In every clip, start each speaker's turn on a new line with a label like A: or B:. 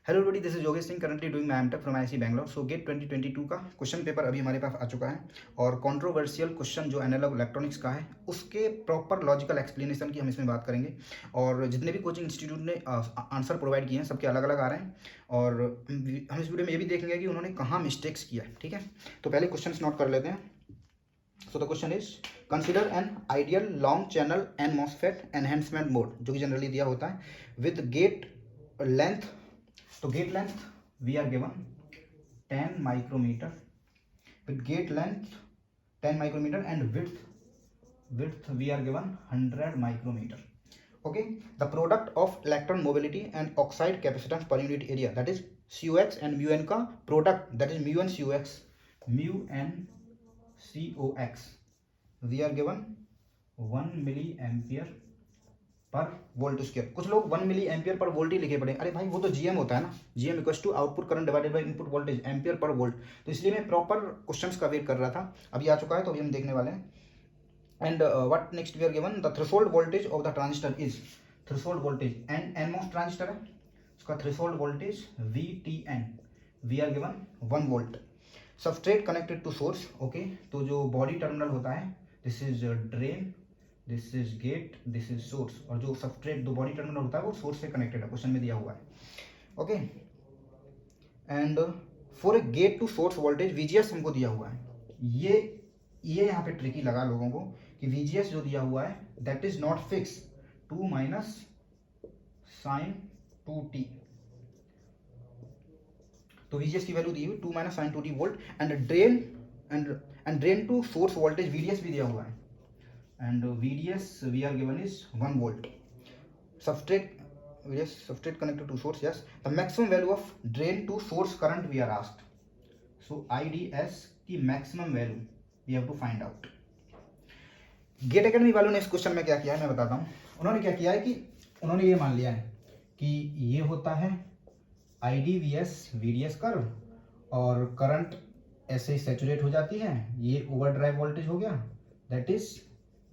A: Hello everybody, this is Yogesh Singh, currently doing my M Tech from IIT Bangalore. So GATE 2022 का question paper अभी हमारे पास आ चुका है और कंट्रोवर्शियल क्वेश्चन जो एनालॉग इलेक्ट्रॉनिक्स का है उसके प्रॉपर लॉजिकल एक्सप्लेनेशन की हम इसमें बात करेंगे। और जितने भी कोचिंग इंस्टीट्यूट ने आंसर प्रोवाइड किए हैं सबके अलग अलग आ रहे हैं और हम इस वीडियो में ये भी देखेंगे कि उन्होंने कहाँ मिस्टेक्स किया है। ठीक है, तो पहले क्वेश्चन नोट कर लेते हैं। So the question is consider an ideal long channel N MOSFET enhancement mode, जो कि जनरली दिया होता है विद गेट लेंथ। तो gate length we are given 10 micrometer with gate length 10 micrometer and width we are given 100 micrometer. Okay, the product of electron mobility and oxide capacitance per unit area, that is COX, and mu n का product, that is mu n COX we are given 1 milliampere पर volt square. कुछ लोग 1 milli ampere per volt ही लिखे पड़े। अरे भाई वो तो जीएम होता है ना, GM equals to output current divided by input voltage, ampere per volt. तो इसलिए मैं प्रॉपर क्वेश्चंस का वेट कर रहा था, अभी आ चुका है तो अभी हम देखने वाले हैं। And what next we are given the threshold voltage of the transistor is, threshold voltage NMOS transistor है, उसका threshold voltage VTN we are given 1 volt. Substrate connected to source. Okay, तो जो बॉडी टर्मिनल होता है this is drain, this is gate, this is source, और जो substrate दो body terminal होता है वो सोर्स से कनेक्टेड है, क्वेश्चन में दिया हुआ है। Okay, and for a gate to source voltage VGS हमको दिया हुआ है। ये यहाँ पे ट्रिकी लगा लोगों को कि VGS जो दिया हुआ है that is not fix, 2 minus sine 2t। तो VGS की वैल्यू दी हुई 2 minus sine 2t volt, and drain to source voltage VDS भी दिया हुआ है, and VDS we are given is 1 volt. Substrate connected to source, yes. The maximum value of drain to source current we are asked. So IDS की maximum value we have to find out. GATE Academy वालों ने इस question में क्या किया है मैं बताता हूँ। उन्होंने क्या किया है कि उन्होंने ये मान लिया है कि ये होता है IDVS VDS कर्व और करंट ऐसे ही सेचुरेट हो जाती है, ये ओवरड्राइव वोल्टेज हो गया, that is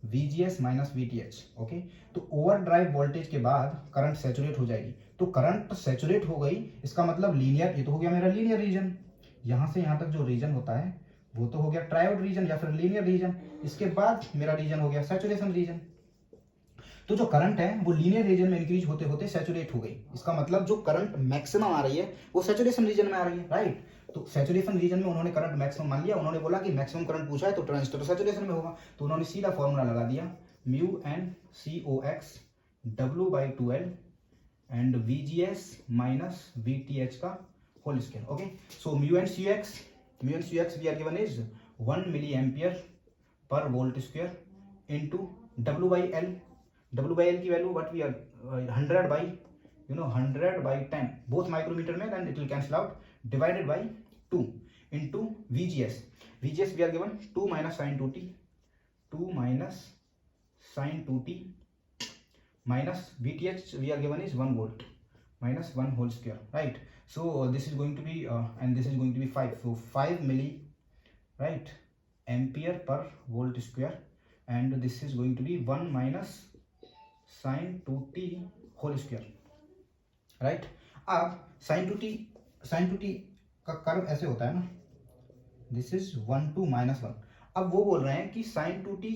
A: VGS minus VTH। Okay, तो ओवरड्राइव वोल्टेज के बाद करंट सेचुरेट हो जाएगी। तो करंट सेचुरेट हो गई, इसका मतलब लीनियर, ये तो हो गया मेरा लीनियर रीजन, यहां से यहां तक जो रीजन होता है वो तो हो गया ट्रायोड रीजन या फिर लीनियर रीजन। इसके बाद मेरा रीजन हो गया सैचुरेशन रीजन। तो जो करंट है वो लीनियर रीजन में इंक्रीज होते होते सैचुरेट हो गई, इसका मतलब जो करंट मैक्सिमम आ रही है वो सैचुरेशन रीजन में आ रही है, राइट। तो सैचुरेशन रीजन में उन्होंने करंट मैक्सिमम मान लिया, उन्होंने बोला कि मैक्सिमम करंट पूछा है तो ट्रांजिस्टर तो सैचुरेशन में होगा, तो उन्होंने सीधा फॉर्मूला लगा दिया mu n COX W/2L and VGS minus VTH का whole square. Okay, so mu n COX we are given is 1 milli ampere per volt square into W/L की value what we are 100 by 100/10 both micrometre में, then it will cancel out, divided by 2 into VGS we are given 2 minus sine 2t, 2 minus sine 2t minus VTH we are given is 1 volt minus 1 whole square, right. So this is going to be and this is going to be 5, so 5 milli right ampere per volt square, and this is going to be 1 minus sine 2t whole square, right. अब sine 2t का curve ऐसे होता है ना, this is 1 2 minus 1। अब वो बोल रहे हैं कि साइन 2t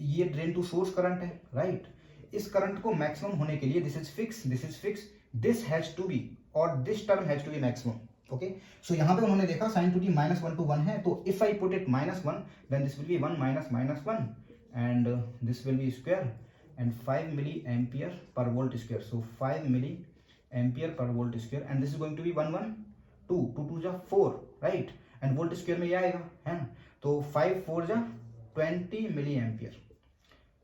A: ये ड्रेन टू सोर्स करंट है, राइट। इस करंट को मैक्सिमम होने के लिए this is fix, this has to be और this term has to be maximum. Okay, so यहां पे उन्होंने देखा साइन 2t माइनस 1 to 1 है, तो if I put it minus 1 then this will be 1 minus -1 and this will be square and 5 milli ampere per volt square, so 5 milli ampere per volt square, and this is going to be 1 1 2 2 2 जा 4, right, and volt square में ये आएगा है ना, तो 5 4 जा 20 milli ampere,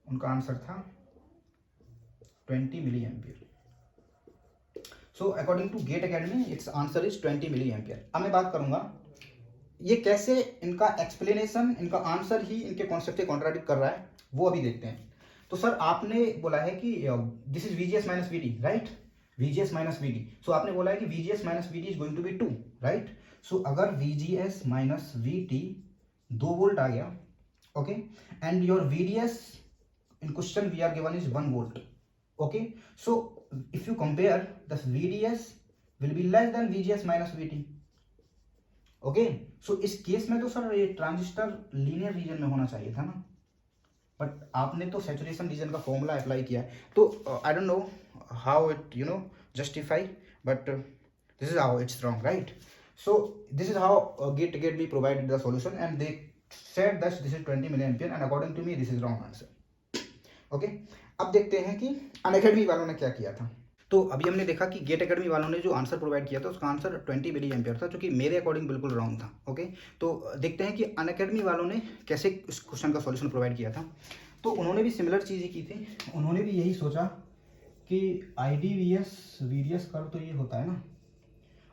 A: उनका answer था 20 milli ampere. So according to GATE Academy it's answer is 20 milli ampere. अब मैं बात करूंगा ये कैसे इनका एक्सप्लेनेशन, इनका आंसर ही इनके कॉन्सेप्ट से कॉन्ट्राडिक्ट कर रहा है, वो अभी देखते हैं। तो सर आपने बोला है कि this is VGS minus VT, right, VGS minus VT। So आपने बोला है कि VGS minus VT is going to be 2, right. So अगर VGS माइनस VT 2 वोल्ट आ गया, okay, and your VDS in question we are given is 1 volt, okay. So if you compare the VDS will be less than VGS minus VT। Okay, so इस case में तो sir ये transistor linear region में होना चाहिए था ना, but आपने तो सैचुरेशन रीजन का फॉर्मूला अप्लाई किया है, तो I don't know how it justify, but this is how it's wrong, right? So this is how GateGate provided the solution, and they said that this is 20 milliampere, and according to me this is wrong answer. Okay, अब देखते हैं कि Unacademy वालों ने क्या किया था। तो अभी हमने देखा कि गेट अकेडमी वालों ने जो आंसर प्रोवाइड किया था उसका आंसर 20 मिली एम्पियर था, जो कि मेरे अकॉर्डिंग बिल्कुल रॉन्ग था। ओके, तो देखते हैं कि अनअकैडमी वालों ने कैसे इस क्वेश्चन का सॉल्यूशन प्रोवाइड किया था। तो उन्होंने भी सिमिलर चीज़ ही की थी, उन्होंने भी यही सोचा कि IDVS VDS कर्व तो ये होता है ना,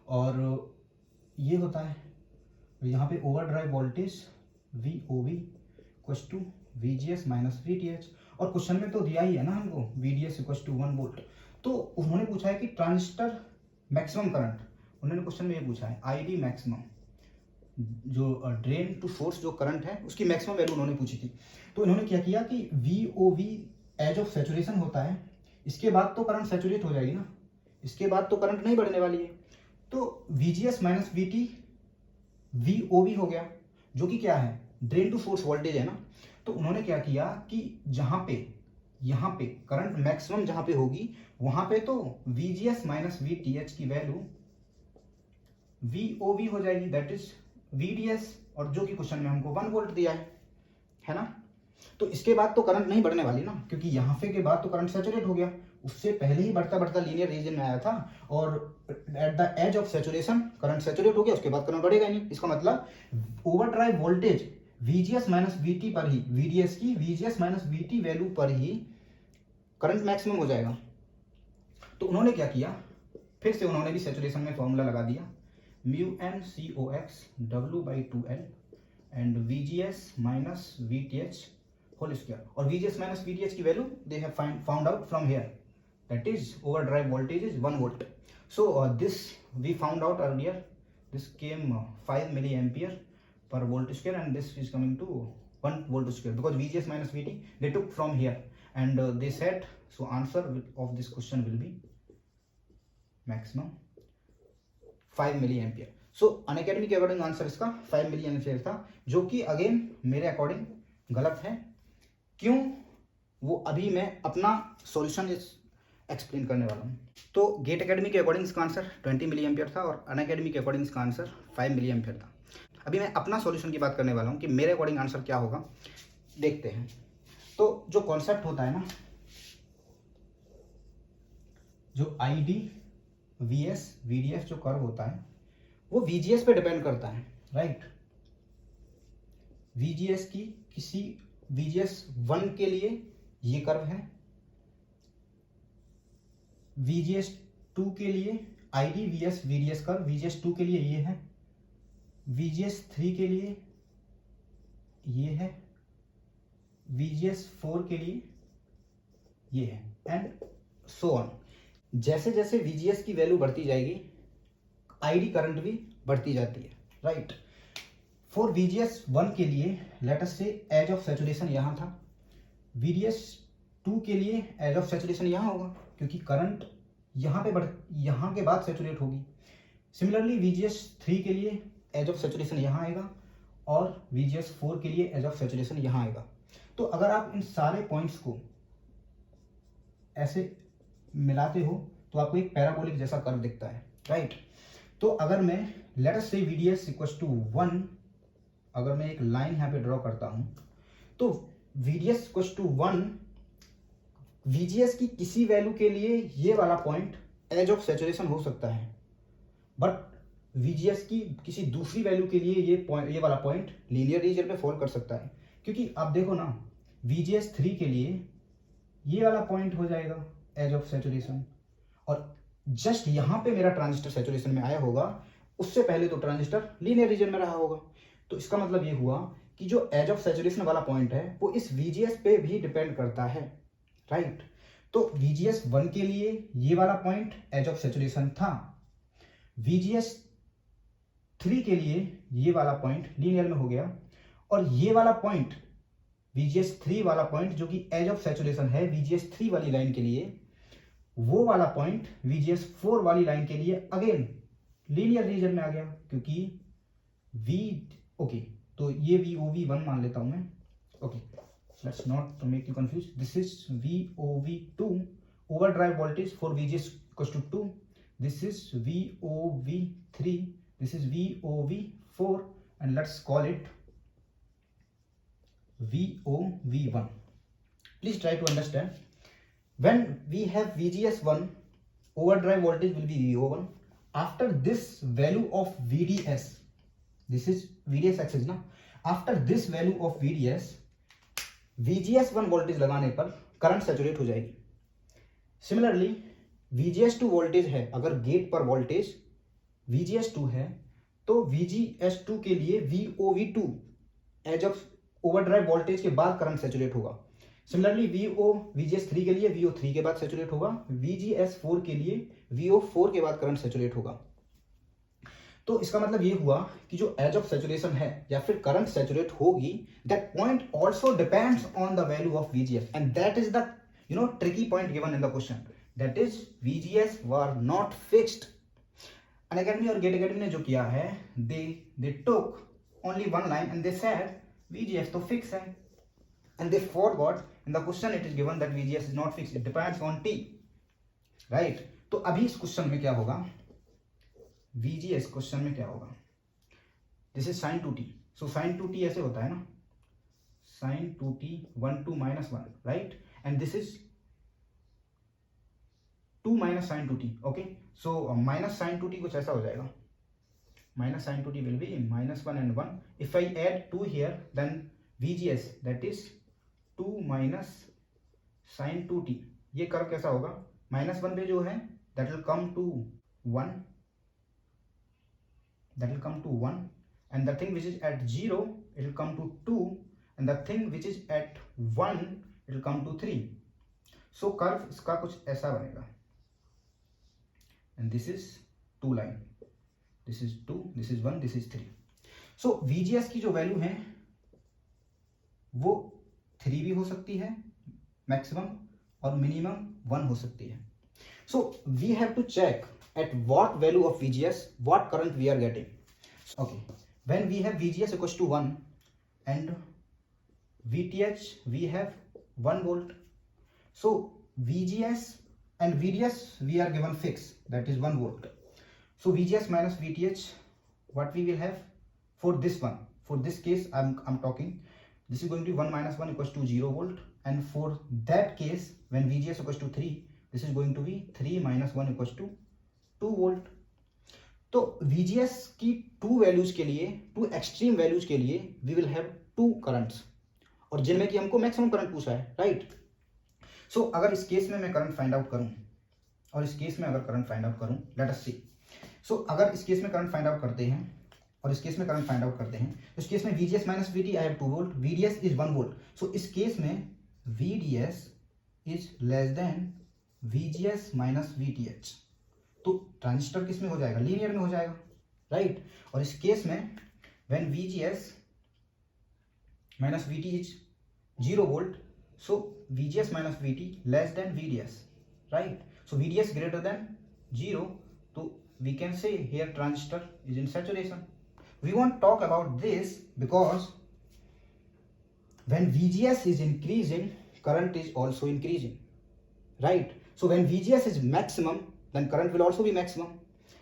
A: और ये होता है यहाँ पे over drive voltage VOV equals to VGS minus VTH, और क्वेश्चन में तो दिया ही है ना हमको VDS इक्वल्स टू 1 वोल्ट। तो उन्होंने पूछा है कि ट्रांजिस्टर मैक्सिमम करंट, उन्होंने क्वेश्चन में ये पूछा है ID मैक्सिमम, जो ड्रेन टू सोर्स जो करंट है उसकी मैक्सिमम वैल्यू उन्होंने पूछी थी। तो इन्होंने क्या किया कि VOV एज ऑफ सैचुरेशन होता है, इसके बाद तो करंट सैचुरेट हो जाएगी ना, इसके बाद तो करंट नहीं बढ़ने वाली है, तो VGS माइनस VT VOV हो गया, जो कि क्या है ड्रेन टू सोर्स वोल्टेज है ना। तो उन्होंने क्या किया कि जहां पे यहाँ पे करंट मैक्सिमम जहां पे होगी वहां पे तो VGS माइनस VTH की वैल्यू VOV हो जाएगी, दैट इज VDS, और जो कि क्वेश्चन में हमको 1 वोल्ट दिया है ना। तो इसके बाद तो करंट नहीं बढ़ने वाली ना, क्योंकि यहाँ पे के बाद तो करंट सैचुरेट हो गया, उससे पहले ही बढ़ता बढ़ता लीनियर रीजन में आया था, और at the edge of saturation current saturate हो गया, उसके बाद करंट बढ़ेगा नहीं। इसका मतलब over drive voltage VGS minus VT पर ही, VDS की VGS माइनस VT वैल्यू पर ही करंट मैक्सिमम हो जाएगा। तो उन्होंने क्या किया, फिर से उन्होंने भी सैचुरेशन में फॉर्मूला लगा दिया, μnCox W/2L and VGS minus VTH whole square, और VGS माइनस VTH की value they have found out from here, that is over drive voltage is 1 volt. So this we found out earlier, this came 5 milli ampere per volt square, and this is coming to 1 volt square because VGS minus VT they took from here, and they said so answer of this question will be maximum 5 milli ampere. So Unacademy के according answer इसका 5 milli ampere था, जो कि again मेरे according गलत है। क्यों, वो अभी मैं अपना सॉल्यूशन एक्सप्लेन करने वाला हूँ। तो गेट अकेडमी के अकॉर्डिंग इसका आंसर 20 मिली एम्पियर था, और अनअकैडमी के अकॉर्डिंग इसका आंसर 5 मिली एम्पियर था। अभी मैं अपना सॉल्यूशन की बात करने वाला हूँ कि मेरे अकॉर्डिंग आंसर क्या होगा, देखते हैं। तो जो कॉन्सेप्ट होता है ना, जो ID VS VDS जो कर्व होता है वो VGS पे डिपेंड करता है, राइट। VGS की किसी VGS 1 के लिए ये कर्व है, VGS 2 के लिए ID VS VDS curve VGS 2 के लिए ये है, VGS 3 के लिए ये है, VGS 4 के लिए ये है, एंड सो ऑन। जैसे जैसे VGS की वैल्यू बढ़ती जाएगी ID करंट भी बढ़ती जाती है, राइट। फॉर VGS 1 के लिए लेट अस से एज ऑफ सैचुरेशन यहाँ था, VDS 2 के लिए एज ऑफ सैचुरेशन यहाँ होगा, क्योंकि करंट यहाँ पे यहाँ के बाद सैचुरेट होगी। सिमिलरली VGS 3 के लिए एज ऑफ सैचुरेशन यहाँ आएगा, और VGS 4 के लिए एज ऑफ सैचुरेशन यहाँ आएगा। तो अगर आप इन सारे पॉइंट्स को ऐसे मिलाते हो तो आपको एक पैराबोलिक जैसा कर्व दिखता है, राइट। तो अगर मैं लेट अस से VDS इक्वल्स टू 1, अगर मैं एक लाइन यहाँ पे ड्रॉ करता हूँ, तो VDS इक्वल्स टू 1, VGS की किसी वैल्यू के लिए ये वाला पॉइंट एज ऑफ सैचुरेशन हो सकता है, बट VGS की किसी दूसरी वैल्यू के लिए ये वाला पॉइंट लीनियर रीजन पे फॉल कर सकता है। क्योंकि आप देखो ना, VGS 3 के लिए ये वाला पॉइंट हो जाएगा एज ऑफ सैचुरेशन, और जस्ट यहाँ पे मेरा ट्रांजिस्टर सैचुरेशन में आया होगा, उससे पहले तो ट्रांजिस्टर लीनियर रीजन में रहा होगा। तो इसका मतलब ये हुआ कि जो एज ऑफ सैचुरेशन वाला पॉइंट है वो इस VGS पे भी डिपेंड करता है, राइट। तो VGS 1 के लिए ये वाला पॉइंट एज ऑफ सैचुरेशन था, VGS 3 के लिए ये वाला पॉइंट लीनियर में हो गया, और ये वाला पॉइंट VGS 3 वाला पॉइंट जो कि एज ऑफ सैचुरेशन है VGS 3 वाली लाइन के लिए, वो वाला पॉइंट VGS4 वाली लाइन के लिए अगेन लीनियर रीजन में आ गया, क्योंकि ओके, तो ये VOV1 मान लेता हूं मैं। Okay, let's not make you confuse, this is VOV2 overdrive voltage for VGS equals to 2, this is VOV3, this is VOV4, and let's call it VOV1. Please try to understand, when we have VGS1, overdrive voltage will be VO1. After this value of VDS, this is VDS axis ना, after this value of VDS, VGS1 voltage लगाने पर current saturate हो जाएगी। Similarly VGS2 voltage है, अगर gate पर voltage VGS2 है तो VGS2 के लिए VOV2 as of overdrive voltage के बाद करंट सैचुरेट होगा। सिमिलरली VGS3 के लिए VO3 के बाद सैचुरेट होगा, VGS4 के लिए VO4 के बाद करंट सैचुरेट होगा। तो इसका मतलब ये हुआ कि जो एज ऑफ सैचुरेशन है या फिर करंट सैचुरेट होगी, that point also depends on the value of VGS, and that is the tricky point given in the question, that is VGS were not fixed. Unacademy और गेट अकेडमी ने जो किया है, they took only one line and they said VGS तो fix है, and they forgot in the question it is given that VGS is not fixed, it depends on T, right? तो अभी इस क्वेश्चन में क्या होगा, VGS क्वेश्चन में क्या होगा, this is sin 2t, so sin 2t ऐसे होता है ना, sin 2t 1 2 minus 1, right? and this is 2 minus sin 2t, okay? so minus sin 2t कुछ ऐसा हो जाएगा, minus sin 2t will be minus 1 and 1. if I add 2 here, then VGS that is 2 minus sin 2t, ये curve कैसा होगा, minus 1 पे जो है that will come to 1, that will come to 1, and the thing which is at 0 it will come to 2, and the thing which is at 1 it will come to 3. so curve इसका कुछ ऐसा बनेगा, and this is 2 line, this is 2, this is 1, this is 3. so VGS की जो value है वो 3 भी हो सकती है मैक्सिमम, और मिनिमम 1 हो सकती है। so we have to check at what value of VGS what current we are getting. okay, when we have VGS equals to 1 and VTH we have 1 volt, so VGS and VDS we are given fixed, that is 1 volt. so VGS minus VTH, what we will have for this one, for this case I'm talking, this is going to be 1 minus 1 equals to 0 volt, and for that case when VGS equals to 3, this is going to be 3 minus 1 equals to 2 volt. तो VGS की 2 values के लिए, 2 extreme values के लिए we will have 2 currents, और जिनमें कि हमको मैक्सिमम करंट पूछा है, राइट? सो अगर इस केस में मैं करंट फाइंड आउट करूं, और इस केस में अगर करंट फाइंड आउट करूं, लेट अस सी। सो अगर इस केस में करंट फाइंड आउट करते हैं और इस केस में करंट फाइंड आउट करते हैं, तो इस केस में VGS minus VT I have 2 volt, VDS is 1 volt. So इस केस में VDS is less than VGS minus VTH, तो ट्रांजिस्टर किस में हो जाएगा, लीनियर में हो जाएगा, राइट? और इस केस में when VGS minus VT is 0 volt, so VGS minus VT less than VDS, right? So VDS greater than 0, so we can say here transistor is in saturation. We won't talk about this because when VGS is increasing, current is also increasing, right? So when VGS is maximum, then current will also be maximum.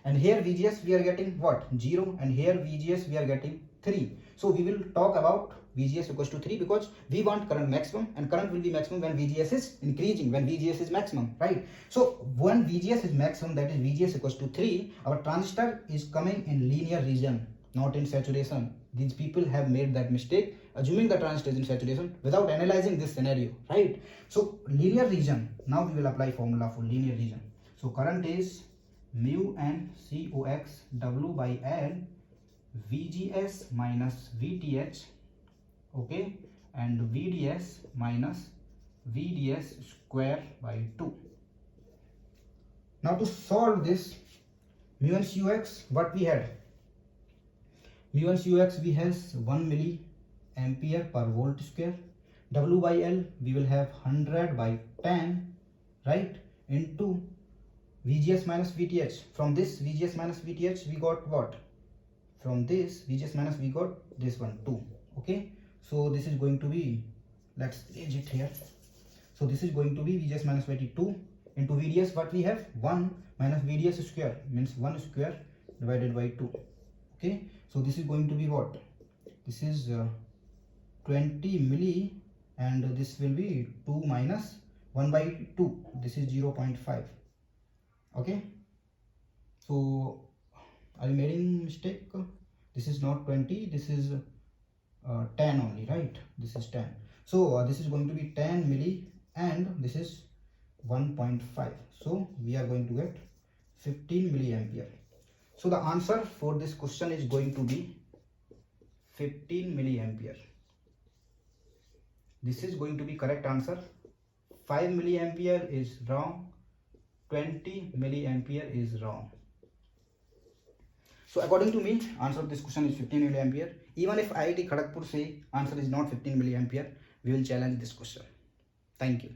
A: And here VGS we are getting what? 0, and here VGS we are getting 3. So we will talk about VGS equals to 3 because we want current maximum, and current will be maximum when VGS is increasing, when VGS is maximum, right? So when VGS is maximum, that is VGS equals to 3, our transistor is coming in linear region, not in saturation. These people have made that mistake, assuming the transistor is in saturation without analyzing this scenario, right? So linear region, now we will apply formula for linear region. So current is mu n CoX W by L VGS minus VTH, okay, and VDS minus VDS square by 2. Now to solve this, mu n CoX, what we had, mu n CoX we has 1 milliampere per volt square, W by L we will have 100 by 10, right? into VGS minus VTH. From this VGS minus VTH we got what? From this VGS minus we got this one 2. Okay, so this is going to be, let's change it here. So this is going to be VGS minus VT 2 into VDS. What we have? 1 minus VDS square, means 1 square divided by 2. Okay, so this is going to be what? This is 20 milli, and this will be 2 minus 1 by 2. This is 0.5. Okay, so are you making mistake? This is not 20, this is 10 only, right? This is 10. So this is going to be 10 milli, and this is 1.5. So we are going to get 15 milliampere. So the answer for this question is going to be 15 milliampere. This is going to be correct answer. 5 milliampere is wrong. 20 milliampere is wrong. So according to me, answer of this question is 15 milliampere. Even if IIT Kharagpur say answer is not 15 milliampere, we will challenge this question. Thank you.